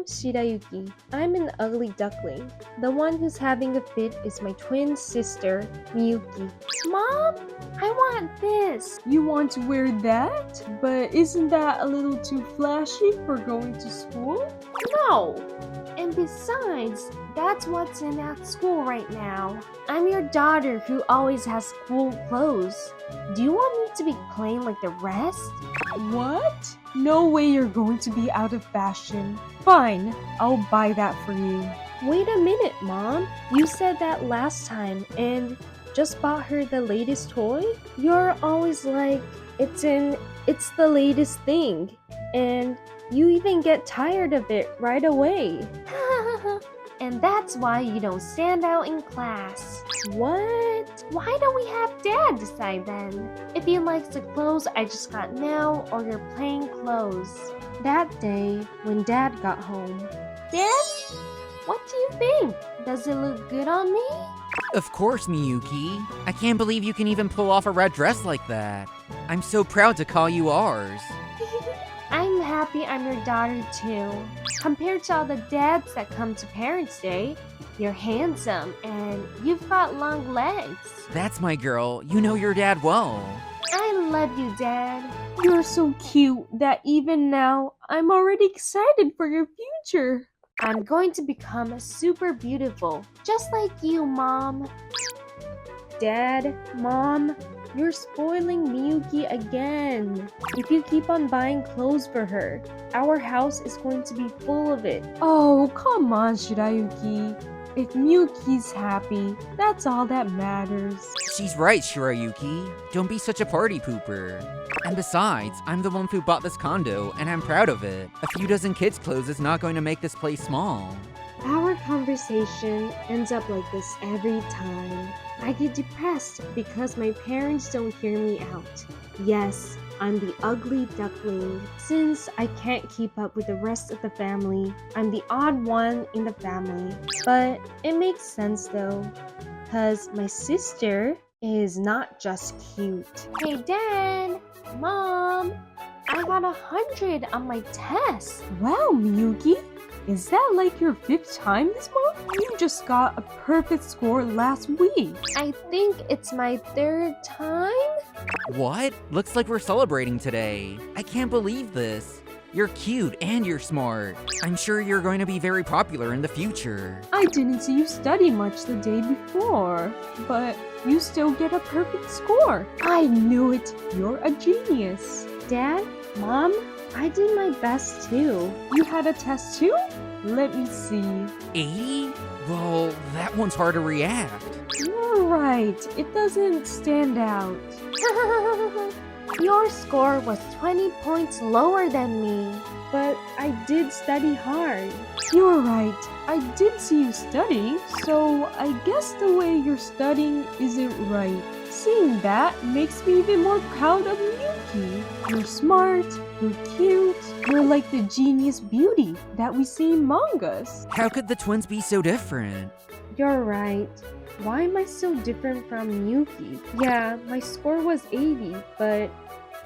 I'm Shirayuki. I'm an ugly duckling. The one who's having a fit is my twin sister, Miyuki. Mom, I want this. You want to wear that? But isn't that a little too flashy for going to school? No. And besides, that's what's in at school right now. I'm your daughter who always has cool clothes. Do you want me to be plain like the rest? What? No way you're going to be out of fashion. Fine, I'll buy that for you. Wait a minute, Mom. You said that last time and just bought her the latest toy? You're always like, it's the latest thing. And you even get tired of it right away. And that's why you don't stand out in class. What? Why don't we have Dad decide then? If he likes the clothes I just got now or your plain clothes. That day when Dad got home. Dad, what do you think? Does it look good on me? Of course, Miyuki. I can't believe you can even pull off a red dress like that. I'm so proud to call you ours. I'm happy I'm your daughter too. Compared to all the dads that come to Parents' Day, you're handsome and you've got long legs. That's my girl. You know your dad well. I love you, Dad. You're so cute that even now, I'm already excited for your future. I'm going to become super beautiful, just like you, Mom. Dad, Mom, you're spoiling Miyuki again. If you keep on buying clothes for her, our house is going to be full of it. Oh, come on, Shirayuki. If Miyuki's happy, that's all that matters. She's right, Shirayuki. Don't be such a party pooper. And besides, I'm the one who bought this condo, and I'm proud of it. A few dozen kids' clothes is not going to make this place small. Our conversation ends up like this every time. I get depressed because my parents don't hear me out. Yes, I'm the ugly duckling. Since I can't keep up with the rest of the family, I'm the odd one in the family. But it makes sense though, because my sister is not just cute. Hey, Dad, Mom, I got 100 on my test. Wow, Miyuki. Is that like your 5th time this month? You just got a perfect score last week. I think it's my 3rd time. What? Looks like we're celebrating today. I can't believe this. You're cute and you're smart. I'm sure you're going to be very popular in the future. I didn't see you study much the day before, but you still get a perfect score. I knew it. You're a genius. Dad, Mom, I did my best too. You had a test too? Let me see. 80? Well, that one's hard to react. You're right. It doesn't stand out. Your score was 20 points lower than me. But I did study hard. You're right. I did see you study, so I guess the way you're studying isn't right. Seeing that makes me even more proud of Miyuki. You're smart, you're cute, you're like the genius beauty that we see in mangas. How could the twins be so different? You're right. Why am I so different from Miyuki? Yeah, my score was 80, but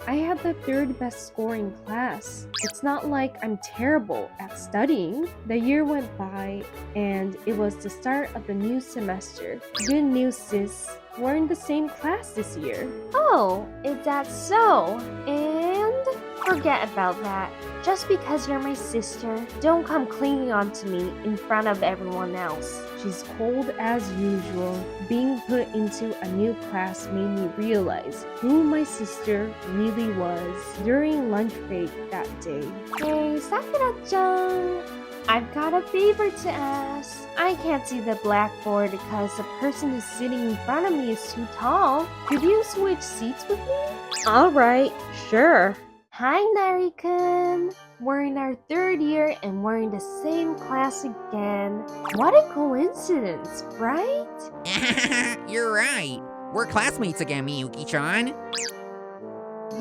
I had the 3rd best score in class. It's not like I'm terrible at studying. The year went by, and it was the start of the new semester. Good news, sis. We're in the same class this year. Oh, is that so? And forget about that. Just because you're my sister, don't come clinging on to me in front of everyone else. She's cold as usual. Being put into a new class made me realize who my sister really was during lunch break that day. Hey, Sakura-chan, I've got a favor to ask. I can't see the blackboard because the person who's sitting in front of me is too tall. Could you switch seats with me? Alright, sure. Hi, Nari-kun. We're in our 3rd year and we're in the same class again. What a coincidence, right? You're right. We're classmates again, Miyuki-chan.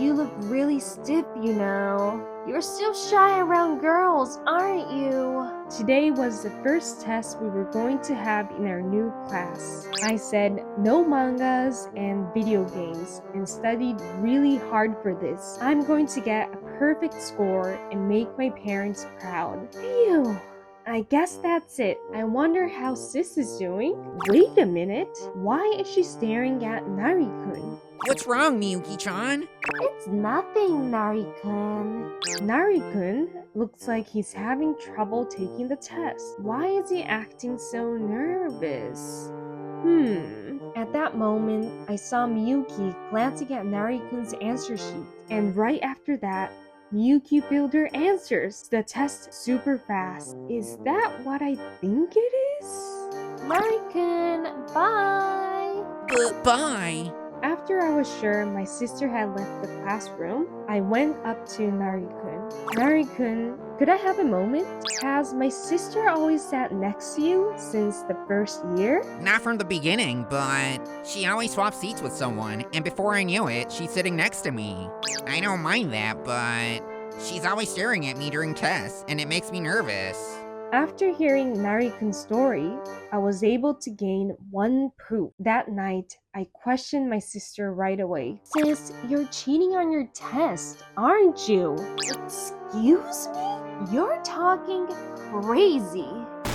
You look really stiff, you know. You're still shy around girls, aren't you? Today was the first test we were going to have in our new class. I said no mangas and video games and studied really hard for this. I'm going to get a perfect score and make my parents proud. Phew. I guess that's it. I wonder how Sis is doing. Wait a minute. Why is she staring at Nari-kun? What's wrong, Miyuki-chan? It's nothing, Nari-kun. Nari-kun looks like he's having trouble taking the test. Why is he acting so nervous? At that moment, I saw Miyuki glancing at Nari-kun's answer sheet. And right after that, Miyuki filled her answers to the test super fast. Is that what I think it is? Nari-kun, bye. Bye. After I was sure my sister had left the classroom, I went up to Nari-kun. Nari-kun, could I have a moment? Has my sister always sat next to you since the first year? Not from the beginning, but she always swapped seats with someone, and before I knew it, she's sitting next to me. I don't mind that, but she's always staring at me during tests, and it makes me nervous. After hearing Nari-kun's story, I was able to gain one proof. That night, I questioned my sister right away. Sis, you're cheating on your test, aren't you? Excuse me? You're talking crazy.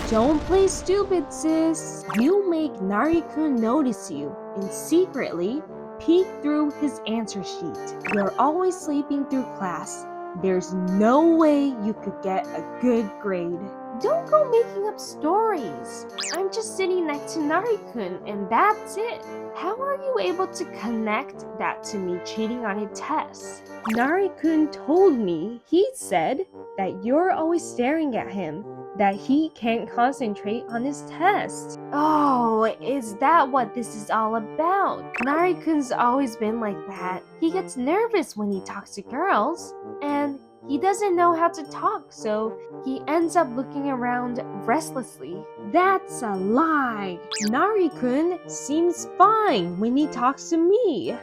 Don't play stupid, sis. You make Nari-kun notice you and secretly peek through his answer sheet. You're always sleeping through class. There's no way you could get a good grade. Don't go making up stories. I'm just sitting next to Nari-kun and that's it. How are you able to connect that to me cheating on a test? Nari-kun told me, he said that you're always staring at him, that he can't concentrate on his test. Oh, is that what this is all about? Nari-kun's always been like that. He gets nervous when he talks to girls, and he doesn't know how to talk, so he ends up looking around restlessly. That's a lie. Nari-kun seems fine when he talks to me.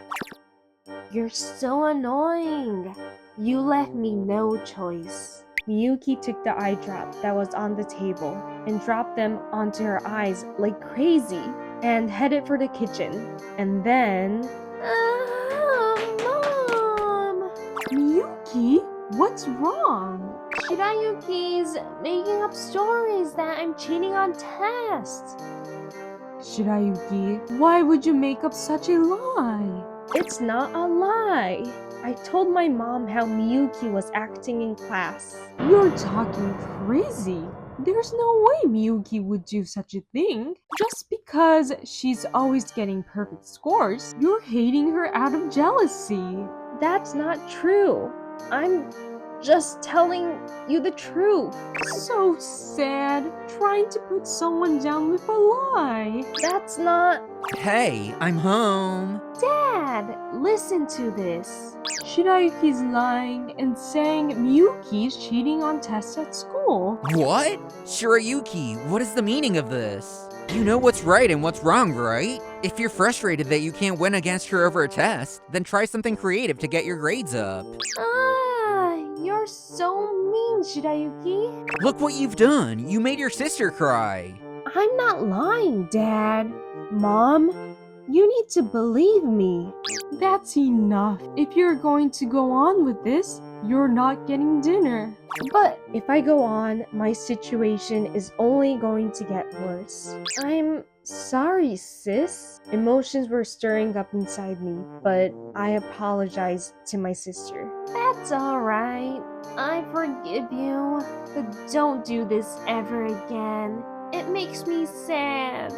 You're so annoying. You left me no choice. Miyuki took the eye drop that was on the table and dropped them onto her eyes like crazy and headed for the kitchen. And then... Mom! Miyuki, what's wrong? Shirayuki's making up stories that I'm cheating on tests. Shirayuki, why would you make up such a lie? It's not a lie. I told my mom how Miyuki was acting in class. You're talking crazy. There's no way Miyuki would do such a thing. Just because she's always getting perfect scores, you're hating her out of jealousy. That's not true. I'm just telling you the truth. So sad, trying to put someone down with a lie. That's not... Hey, I'm home. Dad, listen to this. Shirayuki's lying and saying Miyuki's cheating on tests at school. What? Shirayuki, what is the meaning of this? You know what's right and what's wrong, right? If you're frustrated that you can't win against her over a test, then try something creative to get your grades up. You're so mean, Shirayuki. Look what you've done. You made your sister cry. I'm not lying, Dad. Mom, you need to believe me. That's enough. If you're going to go on with this, you're not getting dinner. But if I go on, my situation is only going to get worse. I'm sorry, sis. Emotions were stirring up inside me, but I apologized to my sister. That's alright. I forgive you. But don't do this ever again. It makes me sad.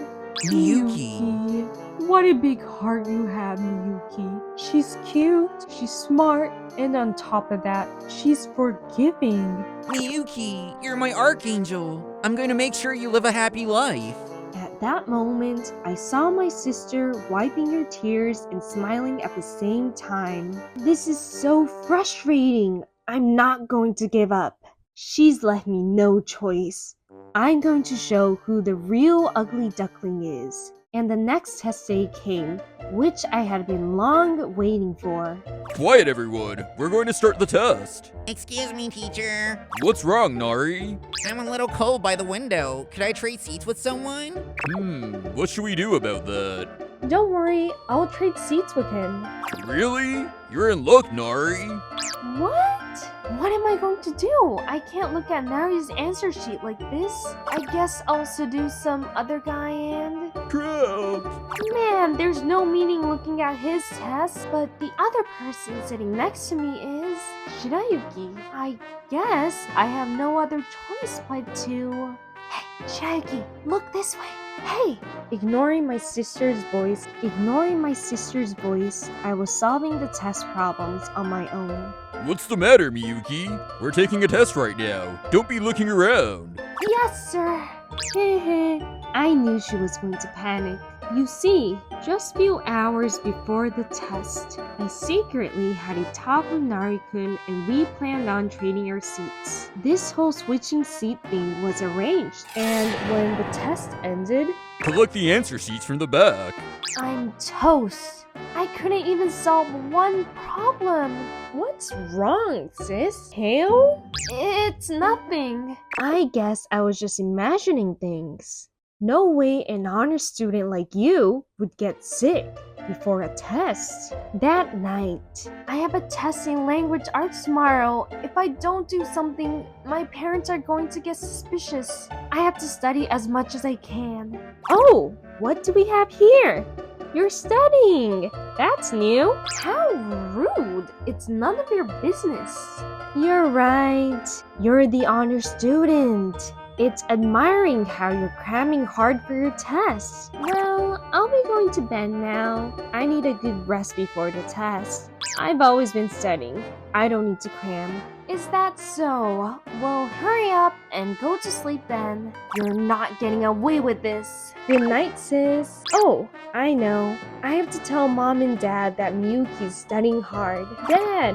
Miyuki. What a big heart you have, Miyuki. She's cute, she's smart, and on top of that, she's forgiving. Miyuki, you're my archangel. I'm going to make sure you live a happy life. At that moment, I saw my sister wiping her tears and smiling at the same time. This is so frustrating. I'm not going to give up. She's left me no choice. I'm going to show who the real ugly duckling is. And the next test day came, which I had been long waiting for. Quiet, everyone. We're going to start the test. Excuse me, teacher. What's wrong, Nari? I'm a little cold by the window. Could I trade seats with someone? What should we do about that? Don't worry, I'll trade seats with him. Really? You're in luck, Nari. What? What am I going to do? I can't look at Nari's answer sheet like this. I guess I'll seduce some other guy and... Crap! Man, there's no meaning looking at his test, but the other person sitting next to me is Shirayuki. I guess I have no other choice but to... Hey, Shirayuki, look this way. Hey! Ignoring my sister's voice, I was solving the test problems on my own. What's the matter, Miyuki? We're taking a test right now. Don't be looking around. Yes, sir. Hehe, I knew she was going to panic. You see, just few hours before the test, I secretly had a talk with Nari-kun and we planned on trading our seats. This whole switching seat thing was arranged, and when the test ended, Collect the answer sheets from the back. I'm toast. I couldn't even solve one problem. what's wrong, sis? Hail? It's nothing. I guess I was just imagining things. No way an honor student like you would get sick before a test. That night, I have a test in language arts tomorrow. If I don't do something, my parents are going to get suspicious. I have to study as much as I can. oh, what do we have here? You're studying. That's new. How rude. It's none of your business. You're right. You're the honor student. It's admiring how you're cramming hard for your test. Well, I'll be going to bed now. I need a good rest before the test. I've always been studying. I don't need to cram. Is that so? Well, hurry up and go to sleep then. You're not getting away with this. Good night, sis. Oh, I know. I have to tell mom and dad that Miyuki's studying hard. Dad!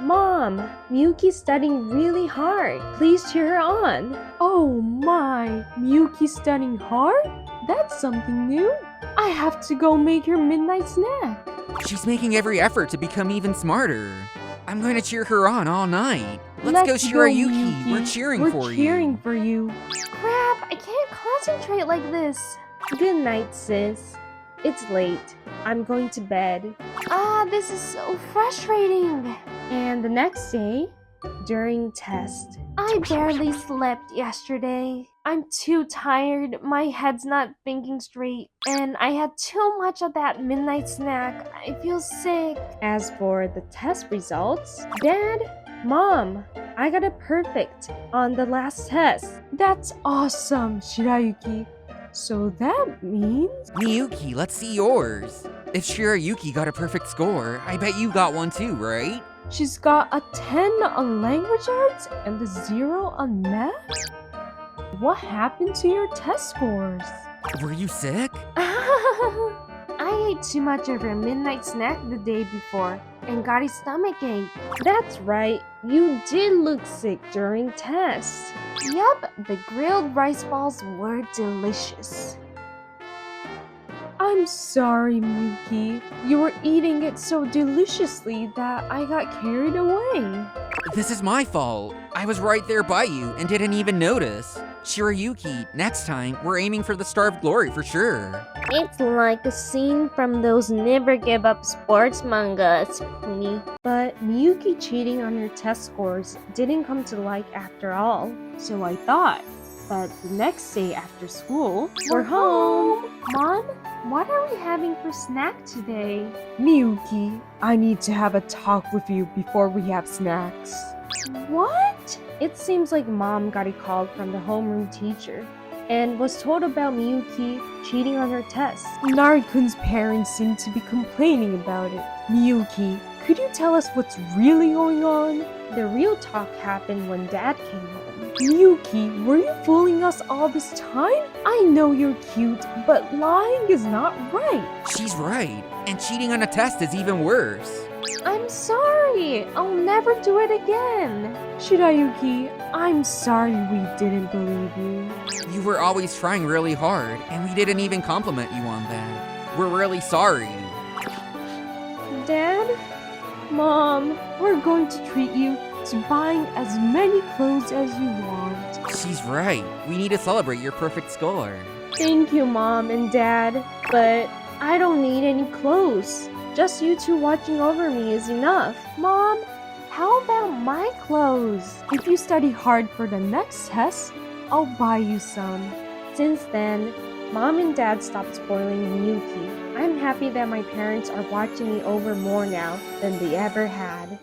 Mom, Miyuki's studying really hard. Please cheer her on. Oh my, Miyuki's studying hard? That's something new. I have to go make her midnight snack. She's making every effort to become even smarter. I'm going to cheer her on all night. Let's go, Shirayuki. Miyuki. We're cheering We're for cheering you. for you. Crap, I can't concentrate like this. Good night, sis. It's late. I'm going to bed. This is so frustrating. And the next day, during test, I barely slept yesterday. I'm too tired, my head's not thinking straight, and I had too much of that midnight snack. I feel sick. as for the test results, Dad, Mom, I got a perfect on the last test. That's awesome, Shirayuki. So that means... Miyuki, let's see yours. If Shirayuki got a perfect score, I bet you got one too, right? She's got a 10 on language arts and a 0 on math? What happened to your test scores? Were you sick? I ate too much of her midnight snack the day before and got a stomachache. That's right, you did look sick during test. Yup, the grilled rice balls were delicious. I'm sorry, Miyuki. You were eating it so deliciously that I got carried away. This is my fault. I was right there by you and didn't even notice. Shirayuki, next time, we're aiming for the Star of Glory for sure. It's like a scene from those never give up sports mangas, Kuni. But Miyuki cheating on her test scores didn't come to light after all, so I thought. But the next day after school, we're home. Mom, what are we having for snack today? Miyuki, I need to have a talk with you before we have snacks. What? It seems like Mom got a call from the homeroom teacher and was told about Miyuki cheating on her tests. Nari-kun's parents seem to be complaining about it. Miyuki, could you tell us what's really going on? The real talk happened when Dad came home. Miyuki, were you fooling us all this time? I know you're cute, but lying is not right. She's right, and cheating on a test is even worse. I'm sorry. I'll never do it again. Shirayuki, I'm sorry we didn't believe you. You were always trying really hard, and we didn't even compliment you on that. We're really sorry. Dad? Mom, we're going to treat you to buying as many clothes as you want. She's right. We need to celebrate your perfect score. Thank you, Mom and Dad, but I don't need any clothes. Just you two watching over me is enough. Mom, How about my clothes? If you study hard for the next test, I'll buy you some. Since then, Mom and Dad stopped spoiling Miyuki. I'm happy that my parents are watching me over more now than they ever had.